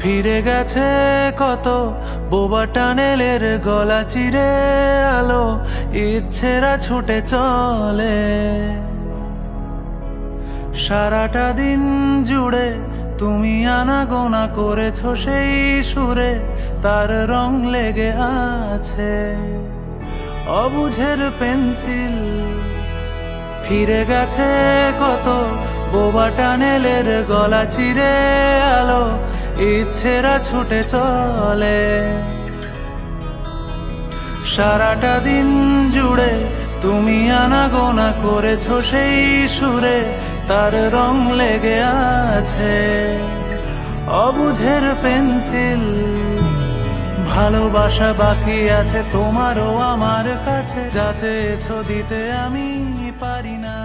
ফিরে গেছে কত বোবা টানেলের গলা চিরে আলো ইচ্ছেরা ছুটে চলে। সারাটা দিন জুড়ে তুমি আনাগোনা করেছো সেই সুরে, তার রং লেগে আছে অবুঝের পেন্সিল। ফিরে গেছে কত বোবা টানেলের গলা চিরে আলো ইচ্ছেরা ছুটে চলে। সারাটা দিন জুড়ে তুমি আনাগোনা করেছো সেই সুরে, তার রং লেগে আছে অবুঝের পেন্সিল। ভালোবাসা বাকি আছে তোমারও আমার কাছে, যা চেয়েছো দিতে আমি পারি না।